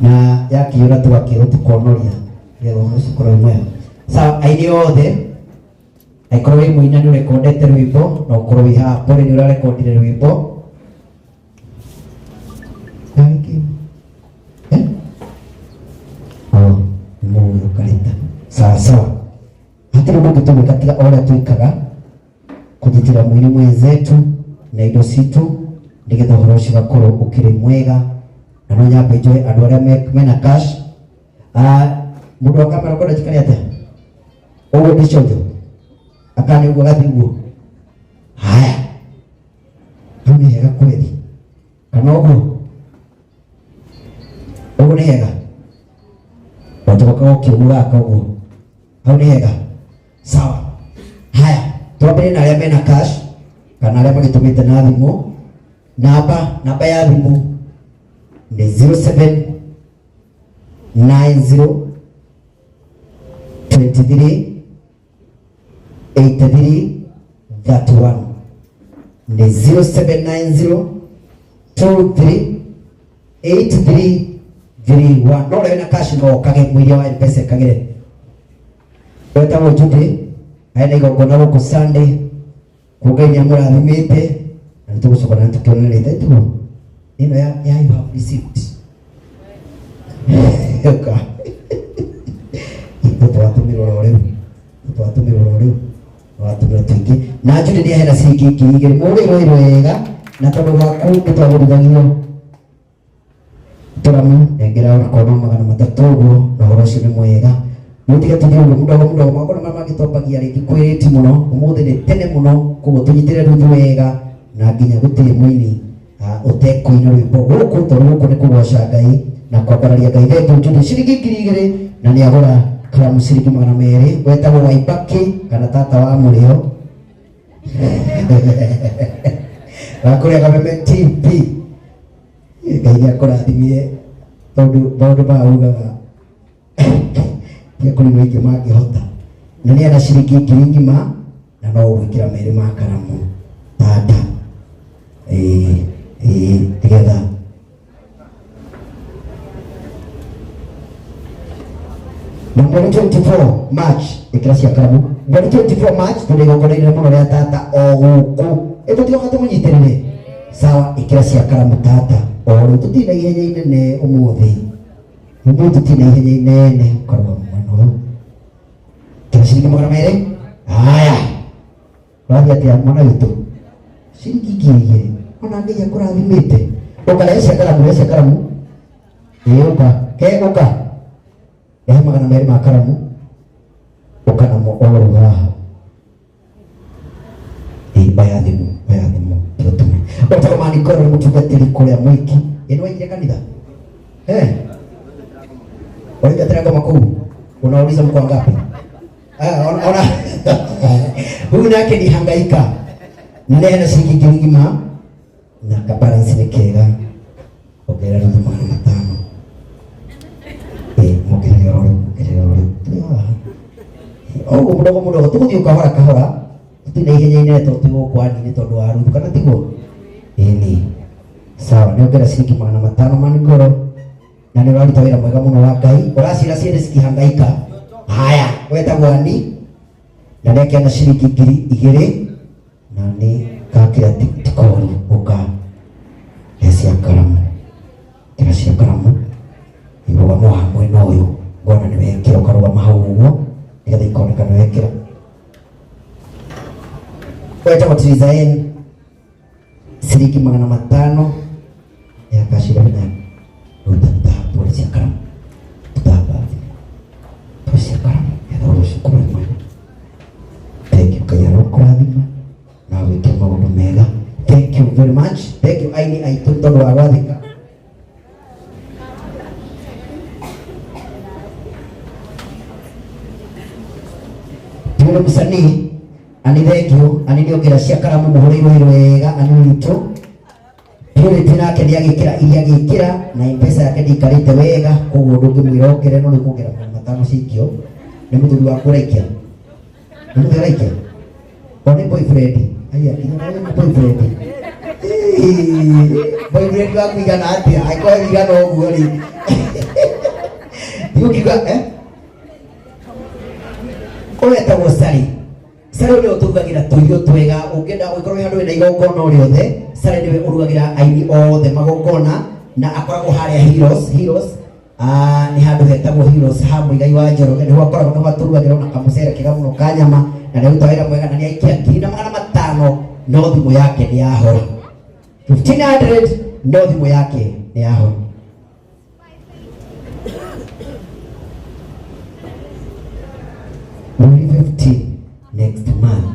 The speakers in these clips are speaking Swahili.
na yakiura twakiro tukonoria leo musikoro mwe sawa aini othe aikorwo wi muina ni rekondete rwimbo na ukorwo wi haha pole ni urarekondire rwimbo muyo karita sawa sawa hatiri mundu tumikatiga oria twikaga kujitira mwili mwenzetu na indo citu ndigetha uhoro ucio ugakorwo ukiri mwega na no nyambe njoe andu aria mena cash mundu wa kamera kwenda jikari atia uguo ndicojo akani uguo gathi uguo haya riu ni hega kweli kana uguo ni hega watoka ukiugaka uguo hau ni hega sawa haya twambire na aria mena cash kana aria magitumite na thimu namba ya thimu ni 0790 23 83 31 ni 0790 23 83 31 no rena cash no kage mwili wa pesa kagire weta mujude aina igongona guku Sunday kugenya murathimite na tugucokora tukionelete tu ino ya you have received yoka twatumira rore watumira twingi na jude ni hera cingi ngiri muriro wega na tondu waku tutwaguthagio turamu engera kono magana matatu uguo na horo cio ni mwega mutige tuthio mudo makona mama gitopagia ringi kwiriti muno umuthi ni tene muno kugo tunyitire ruthu wega na nginya gutiri muini utekuina rwimbo guku tondu guku ni kugoca Ngai na kwambararia Ngai thengiu njundi ciringi 2000 na ni agura karamu ciringi 200 wetagwo Waibaki kana tata wa murio wakuria kameme TP Ngai akurathimire tondu maundu maugaga kuri wiki mangihota na ni ana ciringi 1000 na no gwikira meri ma karamu tata tigetha Mweri 24 March ikira cia karamu mweri 24 March tundigongoreire muno ria tata o guku tutigoka tumunyitirire sawa ikira cia karamu tata o ru tutina ihenya inene umuthi tutina ihenya inene korwa mwana ciringi 200 haya wathi atia mwana witu ciringi 2000 ona Ngai akurathimite ukare cia karamu uka keguka magana meri ma karamu ukana mo oru haha bayathimu tutume otakomani koro mutungatiri kuria mwiki ino ingia kanitha oiga tena kama kuu unauliza mko ngapi ona huyu nake ni hangaika nene shilingi ngima na kabaransi ni kega okera ndo mwana matano mukirero mudogo tuguthi kahora tutina ihenya inene tondu kwani ni tondu wa ruthu kana tiguo ni sawa ni okera shilingi 500 mani ngoro na ni waruta wira mwega muno wa Ngai uracira ciende cikihangaika haya wetagwo ani na neke na shilingi 2000 na ni kakira tiktikori uka cia karamu ibuga mo hamwe na uyu ngona ni wekira ukaruga mahau uguo nigetha ikoneka ni wekira wetagwo Trizaen shilingi 500 ya kashira na utata polisi ya karamu tutaba polisi ya karamu ya roho shukuru mwema thank you kayaro kuadhima na wiki maundu mega thank you very much thank you aini aitundo wa wathika yule msanii anithengio aniniongera cia karamu muhuriirwo wega aninitu yule tinake ndiagikira iria gikira na mpesa yake ndikarite wega koguo ndungimwirongere no nikugera matano cikio ni muthuri wa kuraikia ni muthuri raikia oni boyfriend aya ina boyfriend boyfriend wa kuigana atia aikoe igana uguo ri ukiuga ũretagwo Sari. Sari nĩwe ũtũrugagĩra tũirio twega. Ũngĩenda gũkorwo handũ wĩna igongona o rĩothe, Sari nĩwe ũrugagĩra aini othe magongona, na akoragwo harĩa Heroes. Nĩ handũ hetagwo Heroes ha Mũigai wa Njoroge, nĩho akoragwo nĩho atũrugagĩra ona kamũcere kega mũno ka nyama, na nĩ aruta wĩra mwega, na nĩ aikia 2,500 no thimũ yake nĩ yahora. 1,500 no thimũ yake nĩ yahora. Mweri 15 next month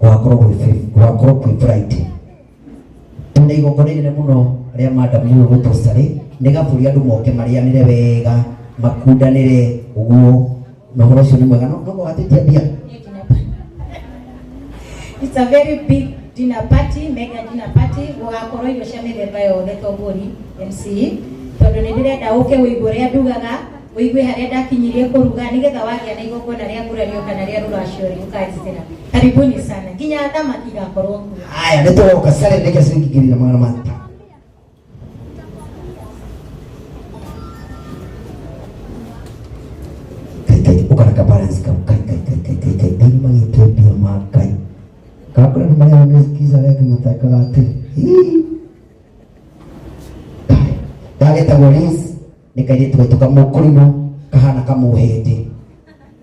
gwakorwo kwĩ Friday. Tuna igongona inene mũno rĩa madamu gũtũ Sari, nĩ gabũri andũ moke marĩanĩre wega, makundanĩre ũguo, na ũhoro ũcio nĩ mwega. No gũgatĩtia mbia. It's a very big dinner party, mega dinner party. Gũgakorwo irio cia mĩthemba yothe tongori MC, tondũ nĩ ndĩrenda ũke wĩigue ũrĩa ndugaga, wĩigue harĩa ndakinyirie kũruga, nĩgetha wagĩa na igongona rĩa kũrario kana rĩa rũracio ũkajitĩra. Karibuni sana. Nginya thamaki igakorwo kuo. Haya, nĩtũgoka Sari ndeke ciringi 2,500. Ukaraka balance kai magitubia makai kakura ni mali wanesikiza yake mtaka gati dageta golis nikaire tuka mukurino kahana kama uhindi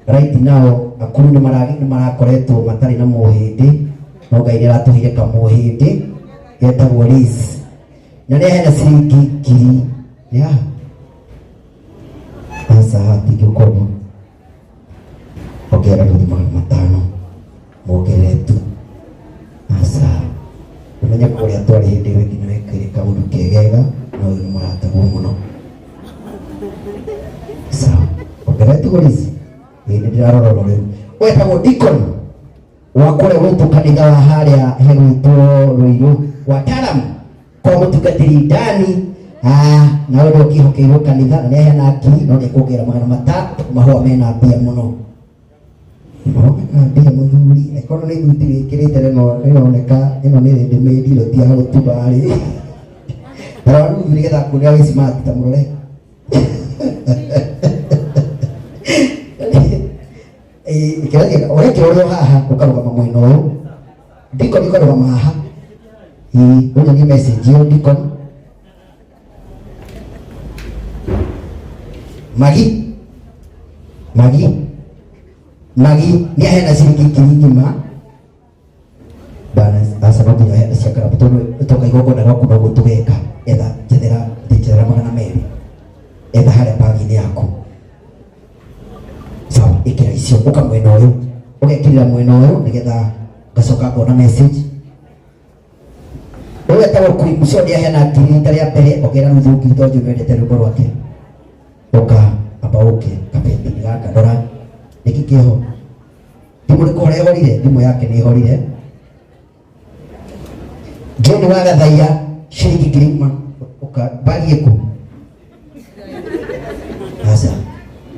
right now akuru ni marakoretwo matari na muhindi no gaire ratuhire kama uhindi yeta golis na ni hena ciringi kiri ya asa hati kikomo. Ongera ni 500 mogeretu asa umenya kuria twari hindi wengi ni wekire kaundu kegega no ni marataguo muno sawa ogeretu golisi hindi ndirarorwo riu wetagwo Deacon wa kure gwitu kanitha wa haria hegwitwo Ruiru wataalamu kwa mutungatiri ndani na wewe ukihokeirwo kanitha na hena ngiri no nikuongerera 300 mahua mena mbia muno. Dia muthuri ekono ni thuti wikirite rinoneka ino ni rende medilo tia gutubari ara nu ni getha kuria wi smart ta murore kiragia ore kiro haha ukarugama mwino uyu Deacon ikarugama haha uyu ni message yo Deacon Magi ni hena ciringi ngiri ngima bana asa no nginya hena cia karabu tondu toka igongona gwaku no gutugeka etha njethera 200 etha haria bagi-inĩ yaku sawa ikira icio uka mwena uyu ugekirira mwena uyu nigetha ngacoka ngona message uyu etagwo Queen ucio ni hena ngiri ta ria mbere ogera nuthu ngiri tondu nĩwendete rwĩmbo rwake uka amba uke kabendi gaka ndora niki kiho thimũ nĩ kũhora ĩhorire, thimũ yake nĩ ĩhorire. John wa Gathaia ciringi 1,000 bagi ĩkũ asa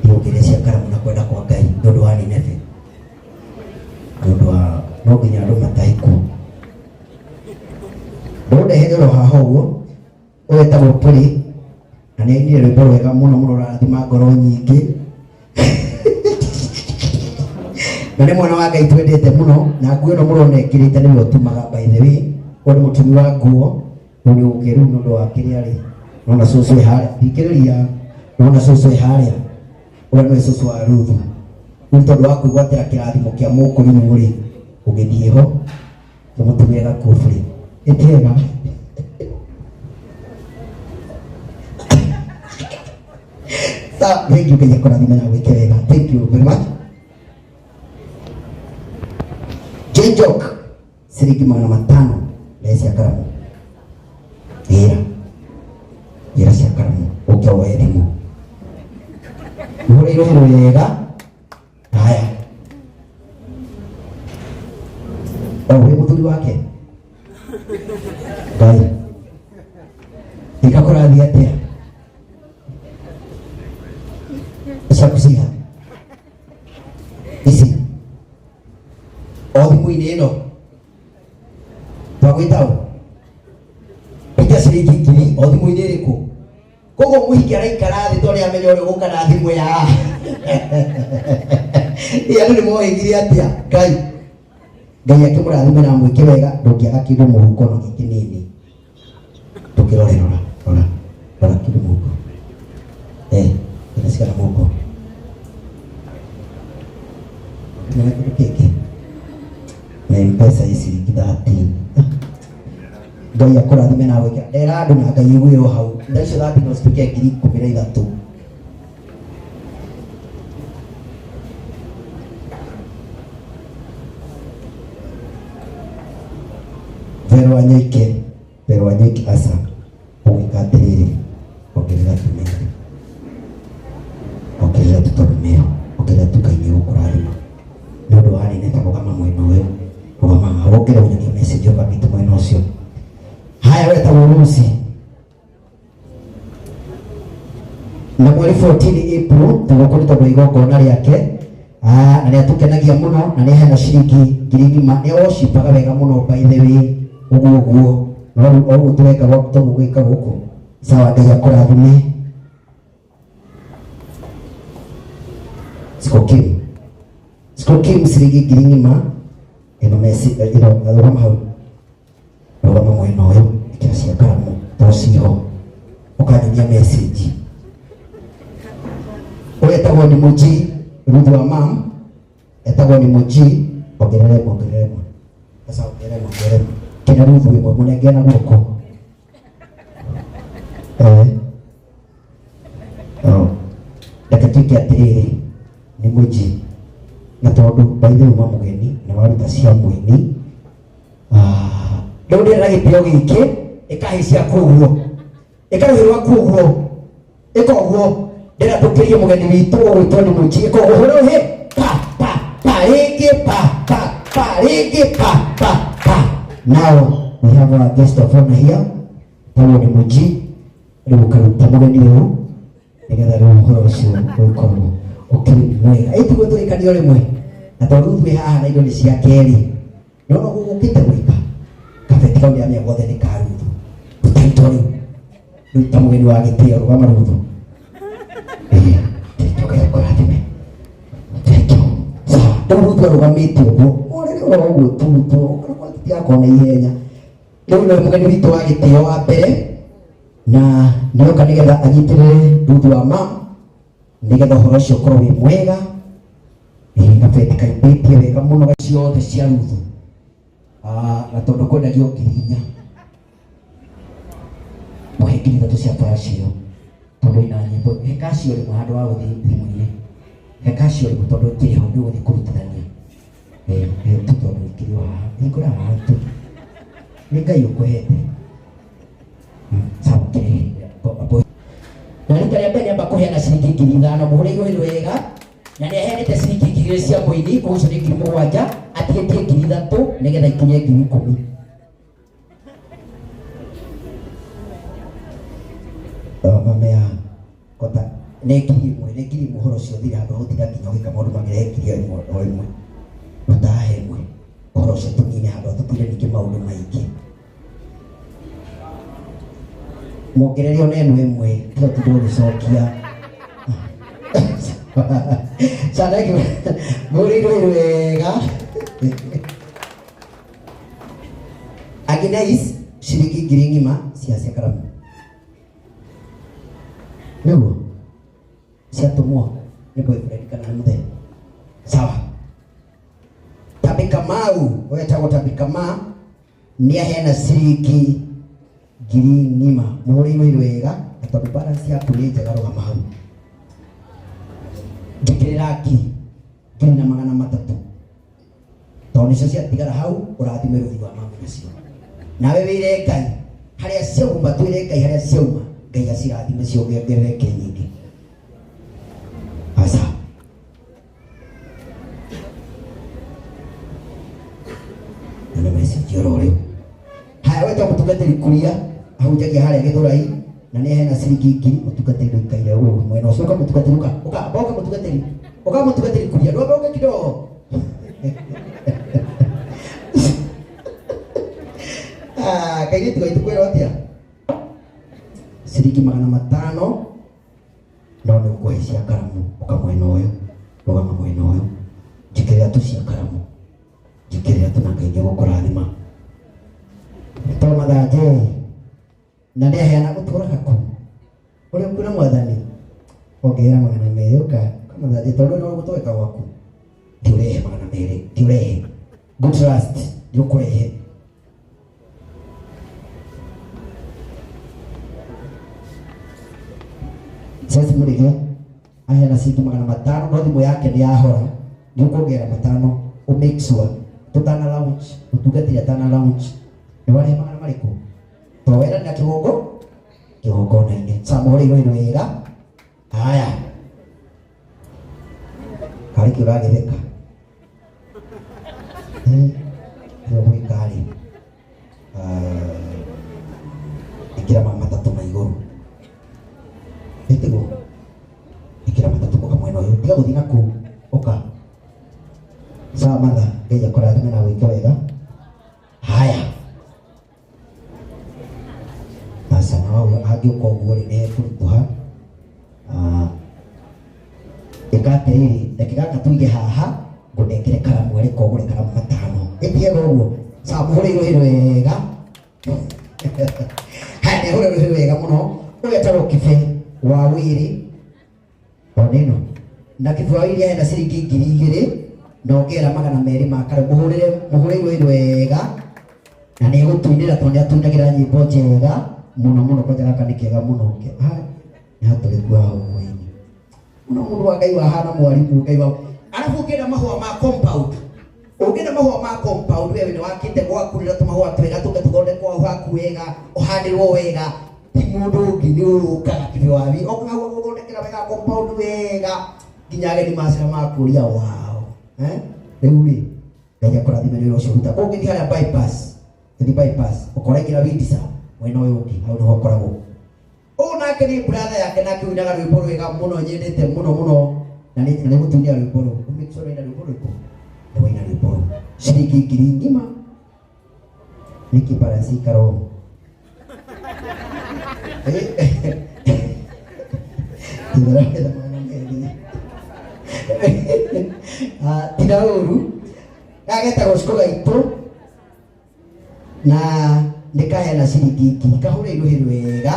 irongeria cia karamu na kwenda kwa Ngai nĩũndũ wa Nineve, nĩũndũ wa no nginya andũ matahikwo ndũndehere ro haha ũguo ũwetagwo Puri na nĩ ainire rwĩmbo rwega mũno mũno rathima ngoro nyingĩ na nĩ mwana wa Ngai twendete muno na nguo ĩno mũrona ekĩrĩte nĩwe ũtumaga by the way ũrĩ mũtumi wa nguo ũrĩ ũkĩru nĩũndũ wa kĩrĩa rĩ nona cũcũ harĩa thikĩrĩria nona cũcũ harĩa ũrĩa nĩwe cũcũ wa Ruthu rĩu tondũ wa kwĩgwatĩra kĩrathimo kĩa mũkũrinũ rĩ ũgĩthiĩ ho ũmũtumĩre gakũbũrĩ ĩkĩega thank you Ngai akũrathime na gwĩke wega thank you very much. Jok ciringi 500 na cia karamu ira cia karamu ukiwa elimu ure wega haya wewe muthuri wake Ngai ikakurathia atia isakusiha isi thimũ-inĩ ĩno twagwĩtaũ ita ciringi ngiri o thimũ-inĩ ĩrĩkũ kogo muhiki araikara thi tore amenyo uri gukana thimu ya ya ni mohikirie atia ngai akimurathime na mwike wega ndukiaga kindu muhuko no kinini tukirore rora kindu muhuko inasikana muhuko na kindu kiki na mpesa isi kidati ngai akurathime na wega ndera andu na ngai igwiro hau ndaicio thati no spike ngiri 13 Pero wanyeke asa uwikatiriri ogerera tumere ogerera tutorumero ogerera tukainye gukurarima nondu wari neta kugama mwena uyu kugama agokera unyoni message okamita mwena ucio haya weta murusi na mweri 14 April tugukuri tondu igongona riake na ni atukenagia muno na ni hena ciringi ngiri ngima ni oshipaga wega muno by the way uguo no tuweka wakati gwika huko sawa ngai akurathime sikokim ciringi ngiri ngima ino mesi ino rugama hau rugama mwena uyu ikira cia karamu tociho ukanyia message etagwo ni muji Ruth wa mam etagwo ni muji ongerere sasa ongerere kina Ruth wimwe munengena guoko ndakatuike atiriri ni muji na tondu baithe uma mugeni na waruta cia mwini riu ndirera gitio giki ikahicia kuguo ikaruhirwa kuguo ikoguo ndira tukirie mugeni witu witwo ni muji ikoguo huruhi pa rigi pa. Now we have our guest of honor here. Tawo ni muji ribukaruta mugeni uyu nigetha riu horo ucio ukorwo ukiri mwega itugo turikani rimwe na tondu twi haha na indo ni cia keri no gugukite gwika kabeti kau ni amia gothe ni karuthu utaito riu ta mugeni wa gitio rugama ruthu ruthu arugamite uguo uriri uguo tutu yakona ihenya riu ni mugeni witu wa gitio wa mbere na nioka nigetha anyitirire Ruth wa mam nigetha uhoro ucio ukorwo wi mwega gabeti kaimbitie wega muno ciothe cia Ruth na tondu kwendagio ngiri 4 muhe ngiri 3 cia paracio tondu ina nyimbo hekacio rimwe handu wa guthii thimu-ini hekacio rimwe tondu kiri ho ni guthii kurutithania tutondu ikiri wa ikura hatu ni ngai ukuhete na rita rĩa mbere amba kũheana ciringi ngiri 5 mũhũrĩirwo hĩndĩ wega na nĩ aheanĩte ciringi ngiri 2 cia mũini kũguo icio nĩ ngiri 7 atigĩtie ngiri 3 nĩgetha ikinye ngiri 10 mamea kota nĩ ngiri 1 ũhoro ũcio thire handũ gũtigakinya ũgĩka maũndũ mangĩrehe ngiri o ĩmwe ũtahe ĩmwe ũhoro ũcio tũnine handũ tũtire ningĩ maũndũ maingĩ muongererio neno imwe kila tugucokia sadaki murirwo wega Agnes ciringi ngiri ngima cia karamu niguo ciatumwo ni boyfriend kana ni muthenya sawa Tabika Mau wetagwo Tabika Ma ni aheana ciringi ngiri ngima muhũrĩirwo wega na tondu balance yaku nĩ njega rũgama hau njĩkĩrĩra ngiri na 300 tondu icio ciatigara hau ũrathime Ruth wa mamu nacio nawe wĩre Ngai harĩa ciauma twĩre Ngai harĩa ciauma Ngai acirathime ciongerere nyingĩ asa na message yorore haya weta mũtungatĩri kuria ahunjagia harĩa Gĩthũrai na nĩ hena ciringi ngiri mũtungatĩri ũikaire ũũ mwena ũcio mũtungatĩri ũka mũtungatĩri kuria ndwambe kidogo kairĩtu gaitũ kwĩrwo atĩa ciringi 500 no nä å kå he cia karamu å ka mwena å yå rå gama mwena å yå njikä rä a tå cia karamu njikä rä a tå na Ngai nä gå kå rathima to mathanjä na nä aheana gå tå raga kå å rä a kuona mwathani ongä ra 200 å ka mathanjä tondå no gå tweka gwaku ndi å rehe 200 ndi å rehe good trust ndi å kå rehe sasa murige aheana ciringi 500 no thimå yake nä yahora nä å kuongera 5 å make sure tutana launch utungatire atana launch nä warä magana marä kå to werana kä gongo-inä samå hå rä wega haya karä kä å ragä theka gwä karä ä kä ra matatå na igå rå itigo ikira matatu kwa mwena uyu tiga guthina ku oka sawa matha ngeja kora thime na gwika wega haya asa nawe hagi ukoguo ri ne kurutuha ikatiriri dakika katuige haha ngundekere karamu ri kogure karamu 5 itiga uguo sawa muhuriro hiro wega haya ne huriro wega muno ugetaro kife wa wiri oneno na kifua ili aenda ciringi 2000 na ongera 200 makare muhurire wega na ni gutunira tondu atundagira nyimbo njega muno kwa jara kandi kega muno ke ni haturi kwa huini muno wa Ngai wa hana mwarimu Ngai wa arafu kenda mahua ma compound ugenda mahua ma compound wewe ni wakite gwakurira tumahua twega tugatugone kwa haku wega uhandirwo wega ti mundu ungi ni urukaga kibiwabi okagwo guthondekera wega compound wega nginya ageni macira makuria wao riu ri Ngai akurathime ni ucio ruta ungithi haria bypass ukorekera Windsor mwena uyu ungi hau niho koragwo nake ni brother yake nake uinaga rwimbo rwega muno nyendete muno na ni gutunia rwimbo ru umixore na rwimbo rwiko ni waina rwimbo ru ciringi 1000 niki parasi karo tidak uru ageta gosko gaito na ndikaheana ciringi ngiri kahũre iruhĩ wega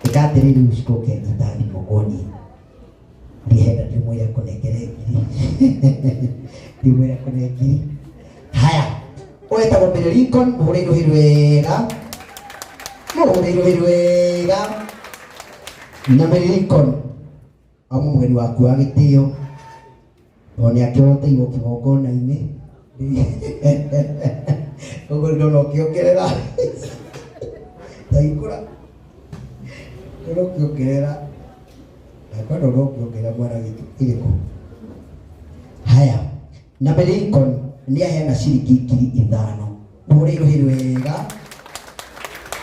ikatirĩria uciko ke gitani mogoni ndihenda ndimwĩre kũnengere ngiri haya wetagwo Mary Lincoln mũhũre iruhĩ wega na Mary Lincoln amu mũgeni waku wa gĩtĩo tondũ nĩ akĩhoteirwo kĩgongona-inĩ koguo ndona ũkĩongerera taikũra ndona ũkĩongerera nakwa ndona ũkĩongerera mwana gĩkĩ ĩrĩkũ haya na Mary Lincoln nĩ aheana ciringi 5,000 mũhũre iruhĩ wega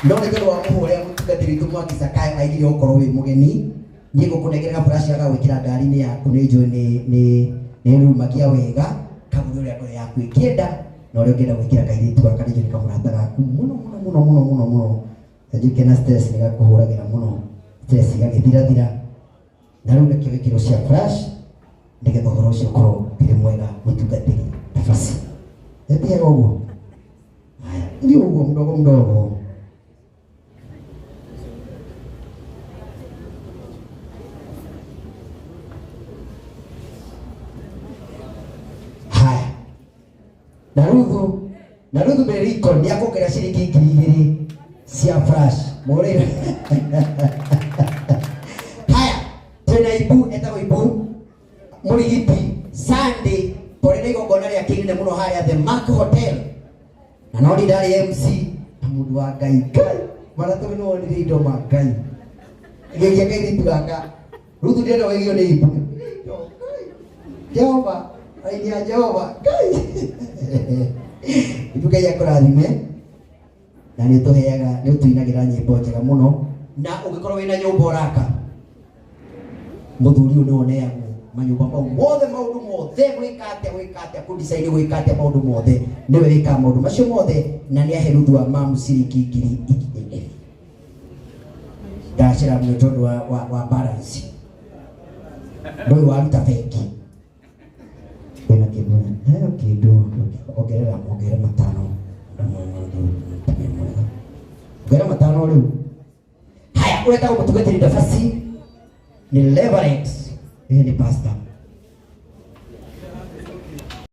no nĩ tondũ wa mũhũre mũtungatĩri witũ Mwangi Sakayo aigire ũkorwo wĩ mũgeni niĩ ngũkũnengera flash ya gwĩkĩra ngari-inĩ yaku nĩ njũĩ nĩ rumagia wega kamũthĩ ũrĩa ngoro yaku ĩkĩenda na ũrĩa ũngĩenda gwĩkĩra kairĩtu gaka nĩ njũĩ nĩ kamũrata gaku mũno tanjũke na stress nĩ gakũhũragĩra mũno stress igagĩthirathira na rĩu nĩkĩo wĩkĩro cia flash nĩgetha ũhoro ũcio ũkorwo ũrĩ mwega mũtungatĩri nafasi etiaga ũguo haya ndio ũguo mdogo na ruthu Mary Lincoln nĩ akũngera ciringi 2,000 cia flash mũrĩre haya twĩna ibu etagwo ibu mũrigiti Sunday tũrĩ na igongona rĩa kĩnene mũno harĩa The Mark Hotel na no ndarĩ MC na mũndũ wa Ngai maratũ nĩ wonire indo ma Ngai gĩkia kairĩtu gaka ruthu ndĩrenda waigio nĩ ibu Jehova ainia Jehova Ngai Ngai akũrathime na nĩ tũheaga nĩ tũinagĩra nyĩmbo njega mũno na ũngĩkorwo wĩna nyũmba ũraka mũthuri ũyũ nĩ oneagwo manyũmba mau mothe maũndũ mothe gwĩka atĩa kũdesign gwĩka atĩa maũndũ mothe nĩwe wĩkaga maũndũ macio mothe na nĩ ahe ruthu wa mamu ciringi 2,000 ndashira mtoto wa balance ndio waruta feki ina kibuna hayo kidogo ongerera matano ongera matano leo. Haya, unataka kutugetea nafasi ni Leverett, ni pastor